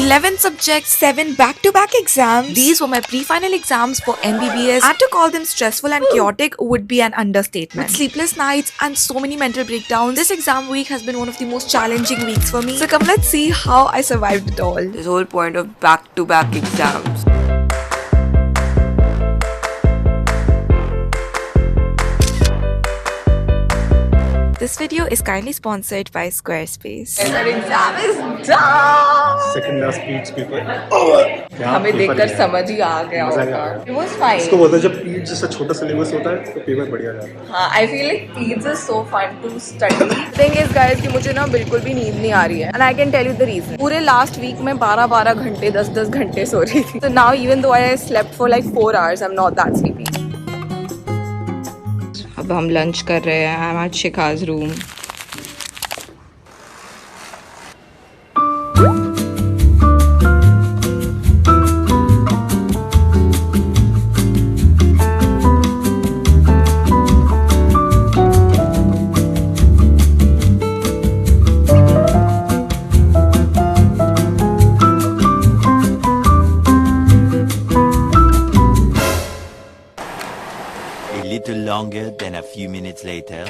11 subjects, 7 back-to-back exams. These were my pre-final exams for MBBS, and to call them stressful and chaotic would be an understatement. With sleepless nights and so many mental breakdowns, this exam week has been one of the most challenging weeks for me. So come, let's see how I survived it all. This whole point of back-to-back exams. This video is kindly sponsored by Squarespace. Our exam is done. Second last speech paper हमें देखकर समझ ही आ गया होगा. It was fine. इसको बोलते हैं जब peach जैसा छोटा सिलेबस होता है तो पेपर बढ़िया जाता है. हाँ, I feel like PEDS is so fun to study. Thing is guys कि मुझे ना बिल्कुल भी नींद नहीं आ रही है. And I can tell you the reason. पूरे लास्ट वीक में 12-12 घंटे 10-10 घंटे सो रही थी. So now even though I slept for like 4 hours, I'm not that sleepy. अब हम लंच कर रहे हैं. I'm at शिखा's room. A little longer than a few minutes later.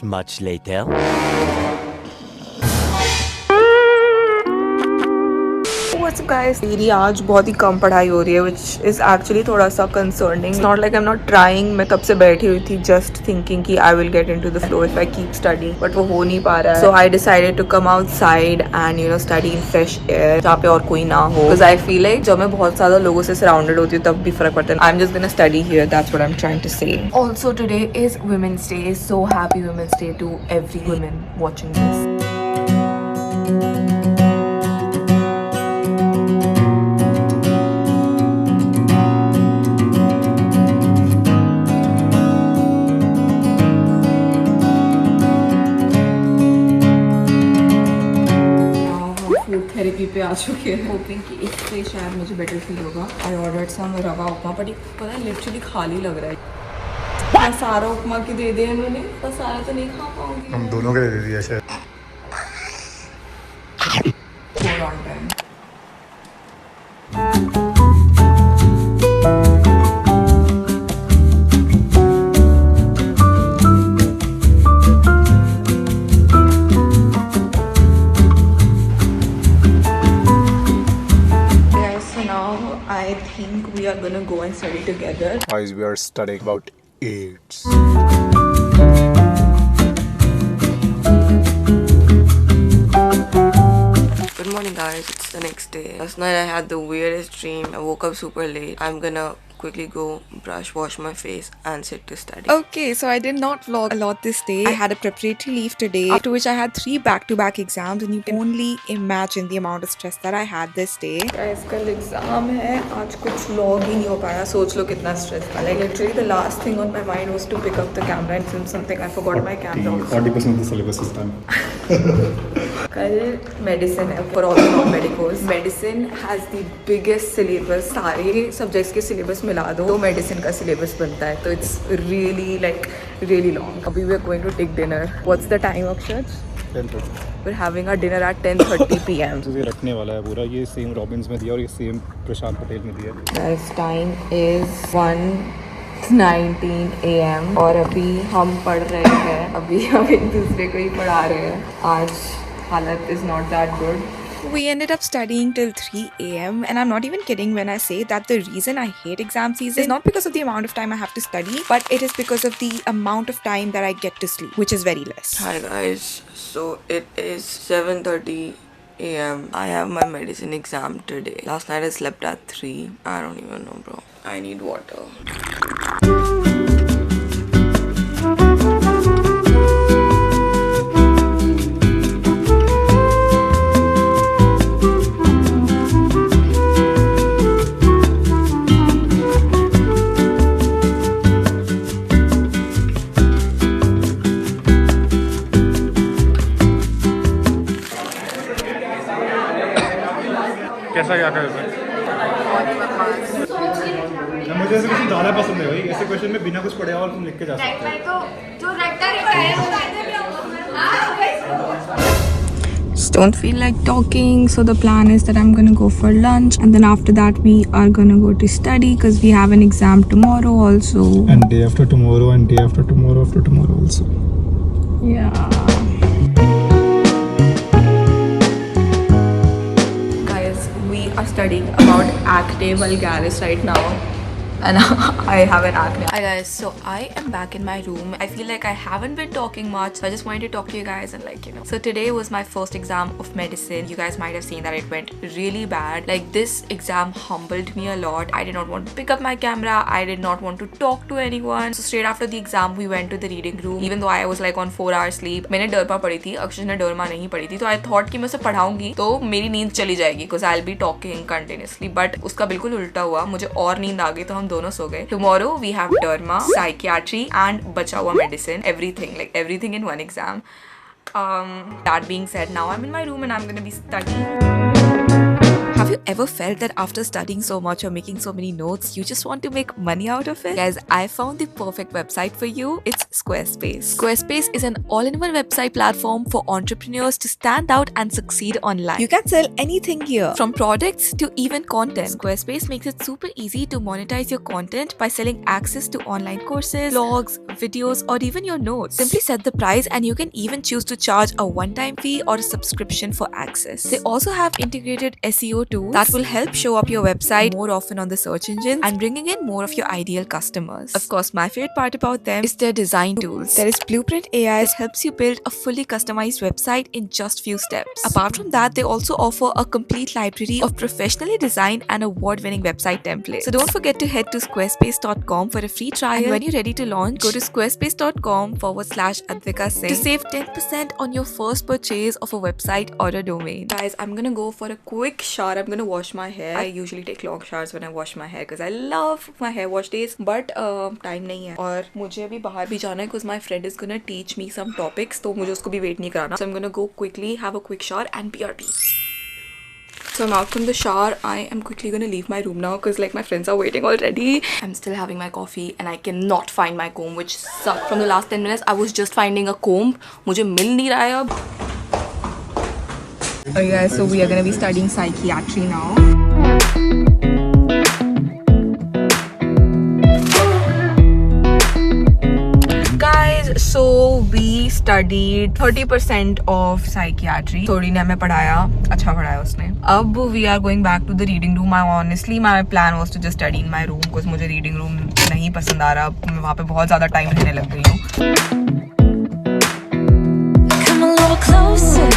Much later. What's up guys? मेरी आज बहुत ही कम पढ़ाई हो रही है, which is actually थोड़ा सा concerning. It's not like I'm not trying. मैं तब से बैठी हुई थी just thinking कि I will get into the flow if I keep studying, but वो हो नहीं पा रहा है. So I decided to come outside and study in fresh air जहाँ पे और कोई ना हो. Because I feel like जब मैं बहुत ज़्यादा लोगों से surrounded होती हूँ तब भी फर्क पड़ता है. I'm just gonna study here. That's what I'm trying to say. Also today is Women's Day. So happy Women's Day to every woman watching this. Therapy पे आ चुके हैं. होपिंग कि इससे शायद मुझे बेटर फील होगा. आई ऑर्डर्ड सम रवा उपमा, but पता है लिटरली खाली लग रहा है. मैं सारा उपमा की दे दिया इन्होंने, पर सारा तो नहीं खा पाऊंगी. हम दोनों के दे दिया शायद. I think we are gonna go and study together. Guys, we are studying about AIDS. Good morning guys, it's the next day. Last night I had the weirdest dream. I woke up super late. I'm gonna quickly go brush, wash my face and sit to study. Okay, so I did not vlog a lot this day. I had a preparatory leave today, after which I had 3 back-to-back exams, and you can only imagine the amount of stress that I had this day. Guys, कल exam है. आज कुछ log ही नहीं हो पाया. सोच लो कितना stress था. Like literally the last thing on my mind was to pick up the camera and film something. I forgot my camera. 40% of the syllabus is done. कल medicine है for all the non-medicals. Medicine has the biggest syllabus. सारे subjects के syllabus मिला दो तो medicine का syllabus बनता है. तो इट्स really long. अभी we are going to take dinner. What's the time, Akshat? 10:30. We're having our dinner at 10:30 p.m. ये रखने वाला है पूरा. ये सेम रॉबिन्स में दिया और ये सेम प्रशांत पटेल में दिया. Guys, time is 1:19 a.m. और अभी हम पढ़ रहे हैं. अभी हम एक दूसरे को ही पढ़ा रहे हैं. आज हालत is not that good. We ended up studying till 3 a.m. and I'm not even kidding when I say that the reason I hate exam season is not because of the amount of time I have to study, but it is because of the amount of time that I get to sleep, which is very less. Hi guys, so it is 7:30 a.m. I have my medicine exam today. Last night I slept at 3. I don't even know, bro. I need water. कैसा क्या कर रहे बहुत ही बदमाश. मुझे ऐसे question ज़्यादा पसंद है भाई, ऐसे क्वेश्चन में बिना कुछ पढ़े और तुम लिख के जा सकते हो। Just don't feel like talking, so the plan is that I'm gonna go for lunch, and then after that we are gonna go to study because we have an exam tomorrow also. And day after tomorrow and day after tomorrow after tomorrow also. Yeah. Guys, we are studying about acne vulgaris right now. And I have an acne. Hi guys, so I am back in my room. I feel like I haven't been talking much, so I just wanted to talk to you guys and so today was my first exam of medicine. You guys might have seen that it went really bad. Like, this exam humbled me a lot. I did not want to pick up my camera. I did not want to talk to anyone. So straight after the exam, we went to the reading room. Even though I was like on 4 hours sleep, मैंने डरमा पढ़ी थी, अक्षय ने डरमा नहीं पढ़ी थी, तो I thought कि मैं उसे पढ़ाऊंगी तो मेरी नींद चली जाएगी because I'll be talking continuously. But उसका बिल्कुल उल्टा हुआ, मुझे और नींद आ गई तो हम दोनों सो गए. Tomorrow we have derma, psychiatry and बचा हुआ medicine, everything, like everything in one exam. That being said, now I'm in my room and I'm gonna be studying. Have you ever felt that after studying so much or making so many notes, you just want to make money out of it? Guys, I found the perfect website for you. It's Squarespace. Squarespace is an all-in-one website platform for entrepreneurs to stand out and succeed online. You can sell anything here, from products to even content. Squarespace makes it super easy to monetize your content by selling access to online courses, blogs, videos, or even your notes. Simply set the price and you can even choose to charge a one-time fee or a subscription for access. They also have integrated SEO tools that will help show up your website more often on the search engines and bringing in more of your ideal customers. Of course, my favorite part about them is their design tools. There is Blueprint AI that helps you build a fully customized website in just few steps. Apart from that, they also offer a complete library of professionally designed and award-winning website templates. So don't forget to head to squarespace.com for a free trial. And when you're ready to launch, go to squarespace.com/Advika Singh to save 10% on your first purchase of a website or a domain. Guys, I'm gonna go for a quick shower. I'm gonna wash my hair. I usually take long showers when I wash my hair because I love my hair wash days. But time नहीं है और मुझे अभी बाहर भी जाना है because my friend is gonna teach me some topics. तो मुझे उसको भी wait नहीं कराना. So I'm gonna go quickly, have a quick shower and BRB. So I'm out from the shower. I am quickly gonna leave my room now because like my friends are waiting already. I'm still having my coffee and I cannot find my comb, which sucked. From the last 10 minutes, I was just finding a comb. मुझे मिल नहीं रहा है अब. Okay guys, so we are gonna be studying psychiatry now. Guys, so we studied 30% of psychiatry. थोड़ी ने हमें पढ़ाया, अच्छा पढ़ाया उसने. अब we are going back to the reading room. My plan was to just study in my room because मुझे reading room नहीं पसंद आ रहा. मैं वहाँ पे बहुत ज़्यादा टाइम रहने लग गई हूँ. Come a little closer.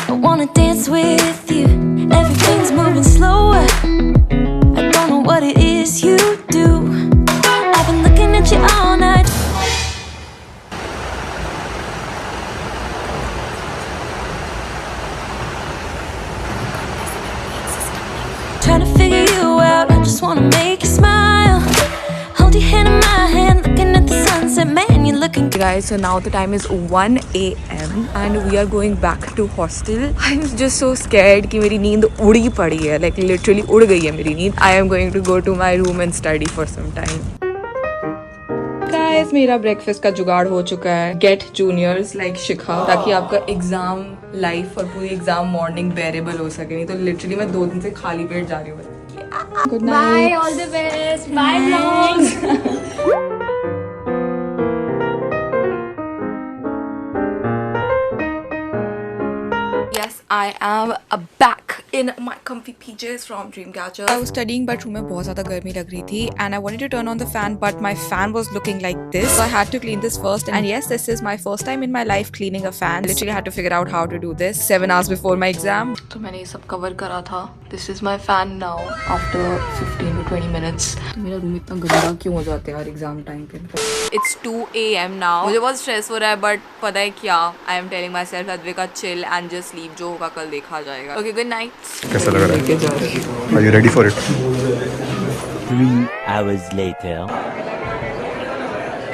I wanna dance with you. Everything's moving slower. I don't know what it is you do. I've been looking at you all night. Trying to figure you out. I just wanna make you smile. Hold your hand in my hand, looking at the sunset. Man, you're looking good. Guys, so now the time is 1 AM and we are going back to hostel. I'm just so scared कि मेरी नींद उड़ी पड़ी है, like literally उड़ गई है मेरी नींद. I am going to go to my room and study for some time. Guys, मेरा ब्रेकफास्ट का जुगाड़ हो चुका है. Get juniors like शिखा, ताकि आपका एग्जाम लाइफ और पूरी एग्जाम मॉर्निंग बेरेबल हो सके. नहीं तो लिटरली मैं 2 दिन से खाली पेट जा रही हूँ. Good night. Bye, all the best. Bye, vlogs. Yes, I am back in my comfy PJs from Dreamcatcher. I was studying but room में बहुत ज़्यादा गर्मी लग रही थी and I wanted to turn on the fan but my fan was looking like this, so I had to clean this first. And yes, this is my first time in my life cleaning a fan. I literally had to figure out how to do this 7 hours before my exam. तो मैंने ये सब cover करा था. This is my fan now after 15 to 20 minutes. तो मेरा room इतना गंदा क्यों हो जाता है यार एग्जाम टाइम पे? It's 2 AM now. मुझे बहुत स्ट्रेस हो रहा है but पता है क्या? I am telling myself Advika chill and just sleep. जो होगा कल देखा जाएगा. Okay, good night. कैसा लग रहा है? Are you ready for it? 3 hours later.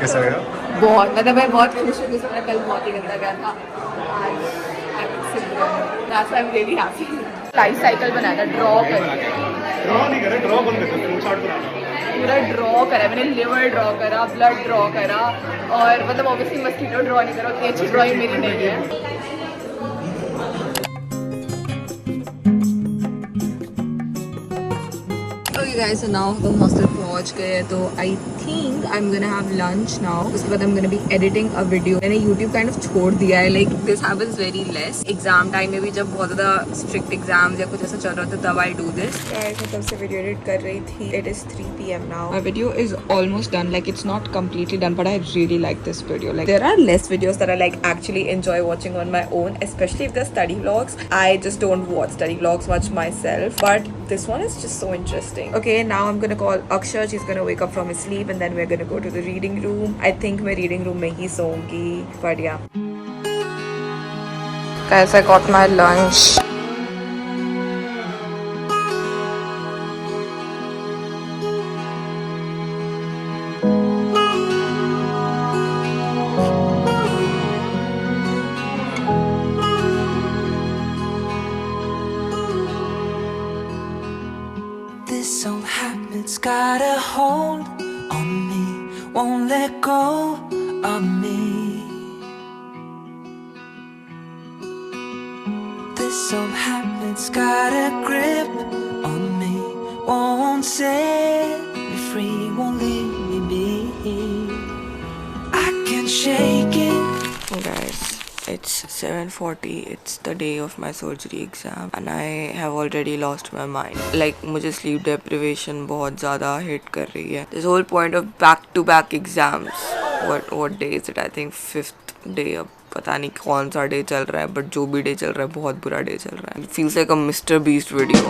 कैसा लगा? बहुत मतलब मैं बहुत खुश हूँ कि मेरा कल बहुत ही गंदा गया था. That's why I'm really happy. Life cycle बनाया था ड्रॉ करके. ड्रॉ नहीं करे, ड्रॉ बंद कर दो, फ्लो चार्ट बना. पूरा ड्रॉ करा, मैंने लिवर ड्रॉ करा, ब्लड ड्रॉ करा और मतलब ऑब्वियसली मस्कीटो ड्रॉ नहीं करा, उतनी अच्छी ड्राइंग मेरी नहीं है। Okay guys, so now हम हॉस्टल पहुंच गए तो I think I am gonna have lunch now. उसके बाद I am gonna be editing a video. मैंने YouTube काइंड ऑफ छोड़ दिया है, like this happens very less. Exam time में भी जब बहुत ज़्यादा स्ट्रिक्ट एग्जाम्स या कुछ ऐसा चल रहा था तब आई डू दिस। गाइस मैं तब से वीडियो एडिट कर रही थी। It is 3 PM now. My video is almost done, like it's not completely done, but I really like this video. Like there are less videos that I like actually enjoy watching on my own, especially if they're study vlogs. I just don't watch study vlogs much myself, but this one is just so interesting. Okay, now I'm gonna call Akshay. She's gonna wake up from his sleep and then we're gonna go to the reading room. I think मैं reading room में ही सोऊंगी, but yeah. Guys, I got my lunch. This old habit's got a hold on me, won't let go of me. This old habit's got a grip on me, won't set me free, won't leave me be. I can't shake it. Guys, it's 7:40. It's the day of my surgery exam and I have already lost my mind. Like मुझे sleep deprivation बहुत ज़्यादा hit कर रही है. This whole point of back-to-back exams. What day is it? I think 5th day. अब पता नहीं कौन सा डे चल रहा है, बट जो भी डे चल रहा है बहुत बुरा डे चल रहा है. It feels like a Mr. Beast video.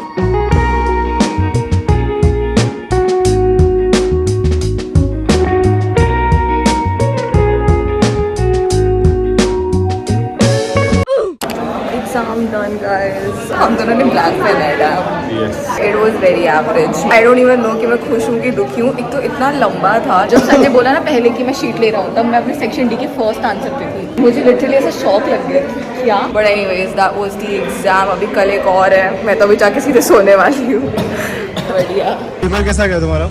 I'm done guys. हम दोनों ने ब्लैक पेन है। Yes. It was very average. I don't even know कि मैं खुश हूँ कि दुखी हूँ। एक तो इतना लंबा था। जब सर ने बोला ना पहले कि मैं शीट ले रहा हूँ तब मैं अपने सेक्शन डी के फर्स्ट आंसर पे थी। मुझे लिटरली ऐसा शॉक लग गया कि क्या। But anyways, that was the exam. अभी कल एक और है। मैं तो अभी जाके सीधे सोने वाली हूँ। बढ़िया। पेपर कैसा गया तुम्हारा?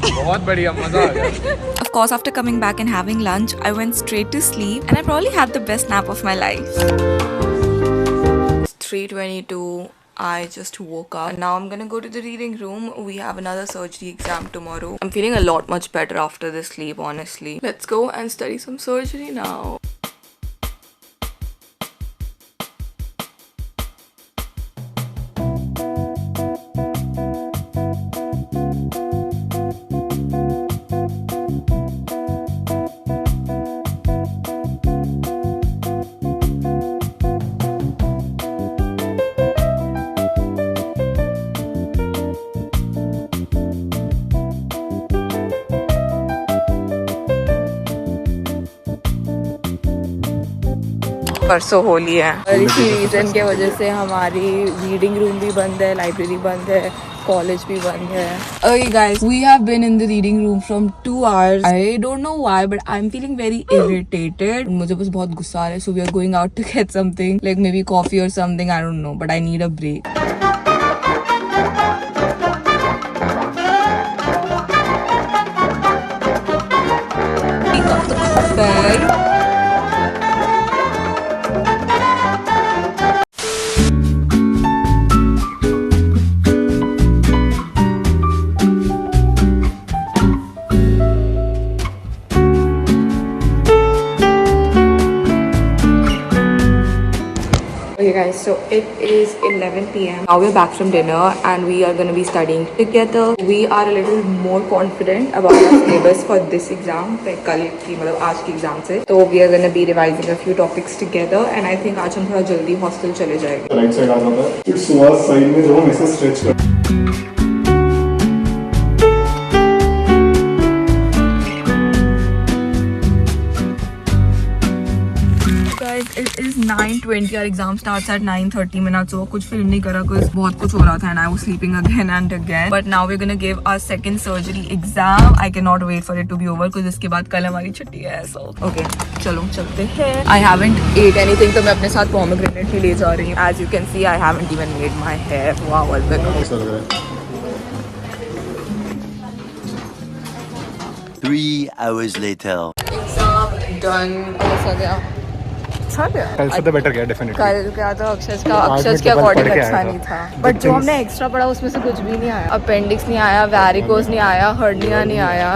बहुत बढ़िया, मजा आ गया। Of course, after coming back and having lunch, I went straight to sleep and I probably had the best nap of my life. It's 3:22. I just woke up. Now I'm gonna go to the reading room. We have another surgery exam tomorrow. I'm feeling a lot much better after this sleep, honestly. Let's go and study some surgery now. परसों होली है और इसी reason के वजह से हमारी reading room भी बंद है, लाइब्रेरी बंद है, कॉलेज भी बंद है. Okay guys, we have been in the reading room from 2 hours. I don't know why, but I'm feeling very irritated. मुझे बस बहुत गुस्सा आ रहा है. So we are going out to get something, like maybe coffee or something. I don't know, but I need a break. Okay guys, so it is 11 PM. Now we're back from dinner and we are going to be studying together. We are a little more confident about our syllabus for this exam. like कल की मतलब आज की exam से. So we are going to be revising a few topics together and I think आज हम थोड़ा जल्दी हॉस्टल चले जाएंगे. राइट साइड आ जाता है, फिर सुबह साइड में जो हम ऐसे स्ट्रेच कर. It is 9:20. Our exam starts at 9:30 minutes. So कुछ फिल्म नहीं करा कुछ बहुत कुछ हो रहा था and I was sleeping again and again. But now we're gonna give our second surgery exam. I cannot wait for it to be over because इसके बाद कल हमारी छुट्टी है. So okay, चलो चलते हैं. I haven't ate anything तो मैं अपने साथ pomegranate ही ले जा रही हूँ. As you can see, I haven't even made my hair. Wow, कैसा लग रहा है? 3 hours later. Exam done. कैसा गया? अच्छा गया. कल से तो बेटर गया डेफिनेटली. कल क्या था अक्षय का आज अक्षय मैं के डबल अकॉर्डिंग पढ़ के अच्छा आया नहीं था. था बट जो हमने एक्स्ट्रा पढ़ा उसमें से कुछ भी नहीं आया. अपेंडिक्स नहीं आया, वैरिकोज नहीं आया, हर्निया नहीं आया,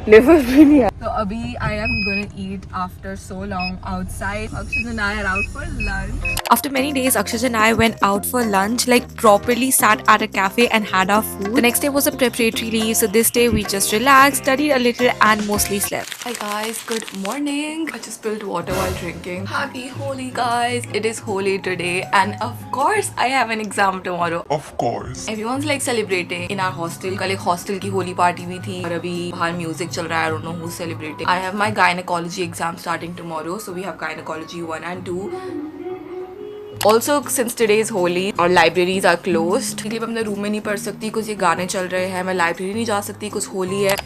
लिवर भी नहीं आया. तो अभी I am gonna eat after so long outside. Akshay and I are out for lunch. After many days, Akshaj and I went out for lunch, like properly sat at a cafe and had our food. The next day was a preparatory leave, so this day we just relaxed, studied a little and mostly slept. Hi guys, good morning. I just spilled water while drinking. Happy Holi guys. It is Holi today and of course I have an exam tomorrow. Of course. Everyone's like celebrating in our hostel. कल एक hostel की Holi party भी थी और अभी बाहर music चल रहा है. I don't know who's celebrating. I have my gynecology exam starting tomorrow, so we have gynecology 1 and 2. Also, since today is Holi, our libraries are closed. इसलिए मैं अपने रूम में नहीं पढ़ सकती कुछ ये गाने चल रहे हैं. मैं लाइब्रेरी नहीं जा सकती कुछ होली है.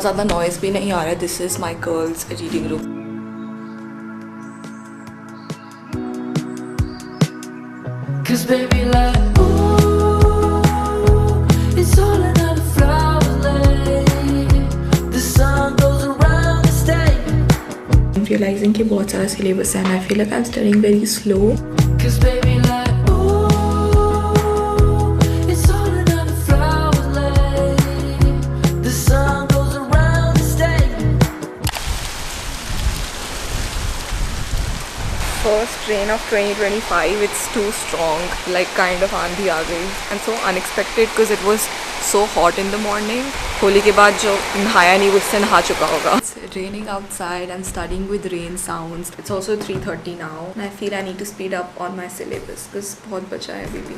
ज़्यादा नॉइज भी नहीं आ रहा है. This is my girls reading room. Cause baby like ooh, it's all another flower lane. The sun goes around the state. I'm realizing कि बहुत सारा syllabus है and I feel like I'm studying very slow. Cause baby like ooh, it's all another flower lane. The sun goes around the state. First train of 2025. It's too strong. Like kind of आंधी आ गई and so unexpected because it was so hot in the morning. Holi के बाद जो नहाया नहीं उससे नहा चुका होगा. It's raining outside. I'm studying with rain sounds. It's also 3:30 now and I feel I need to speed up on my syllabus because बहुत बचा है अभी भी.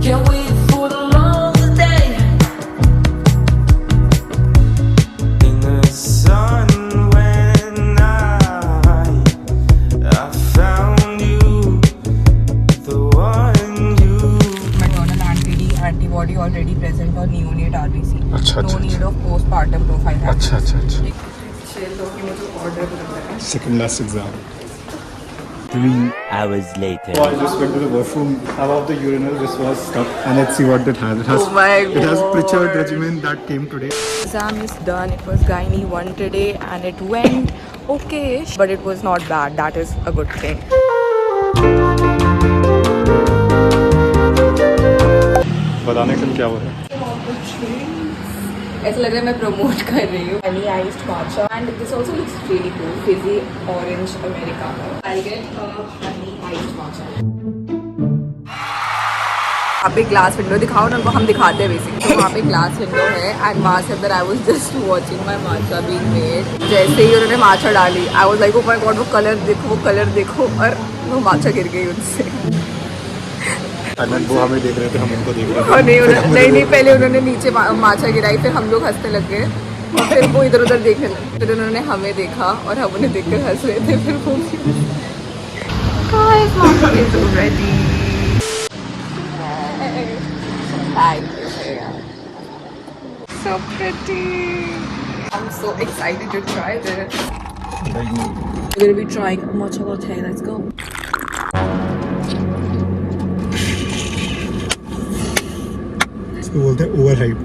Can't wait for the longer day. In the sun when I found you, the one you. Maternal antibody already present on neonate RBC. अच्छा, No अच्छा, need अच्छा. of postpartum profile. अच्छा अच्छा अच्छा. Chill हो कि मुझे order करना है. Second last exam. 3 hours later. So I just went to the washroom. Above the urinal, this was stuck, and let's see what it has. It has. Oh my It has God. Pritchard regimen that came today. Exam is done. It was gynae 1 today and it went okay-ish, but it was not bad. That is a good thing. बताने के लिए क्या हो रहा है? ऐसा लग रहा है मैं प्रमोट कर रही हूँ. Honey iced matcha and this also looks really cool. Fizzy orange americano. I'll get a honey iced matcha. वहाँ पे ग्लास विंडो दिखाओ ना उनको. हम दिखाते हैं बेसिकली. तो वहाँ पे ग्लास विंडो है एंड वहाँ से अंदर I was just watching my matcha being made. जैसे ही उन्होंने matcha डाली I was like oh my God वो कलर देखो और वो matcha गिर गई उनसे. वो हमें देख रहे थे, हम उनको देख रहे थे. और नहीं पहले उन्होंने नीचे माचा गिराई फिर हम लोग हंसने लग गए और फिर वो इधर उधर देखने लगे. फिर उन्होंने हमें देखा और हम उन्हें देखकर हंस रहे थे. फिर वो Guys, matcha is ready. Thank you. So pretty. I'm so excited to try this. We're gonna be trying matcha latte. Let's go. इसको बोलते हैं ओवर हाइप.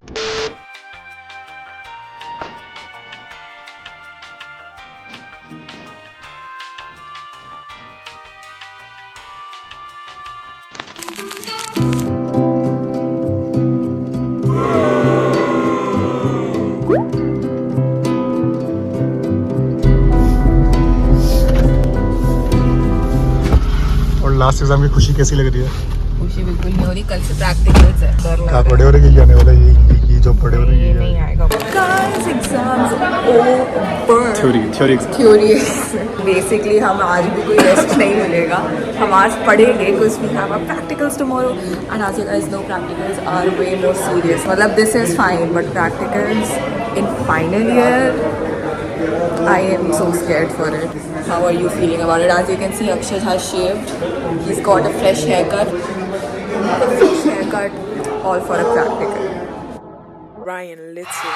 और लास्ट एग्जाम की खुशी कैसी लग रही है? खुशी बिल्कुल नहीं हो रही. कल से प्रैक्टिकल्स है. डर लग क्या रहा है. पढ़े हो रहे आने वाला ये जो पढ़े हो ये रहे नहीं आएगा. Guys, exams over. Theory. Basically हम आज भी कोई रेस्ट नहीं मिलेगा. हम आज पढ़ेंगे because we have our practicals tomorrow and as you guys know practicals are way more serious. मतलब this is fine but practicals in final year I am so scared for it. How are you feeling about it? As you can see Akshay has shaved. He's got a fresh haircut. A fresh haircut all for a practical. Ryan Little.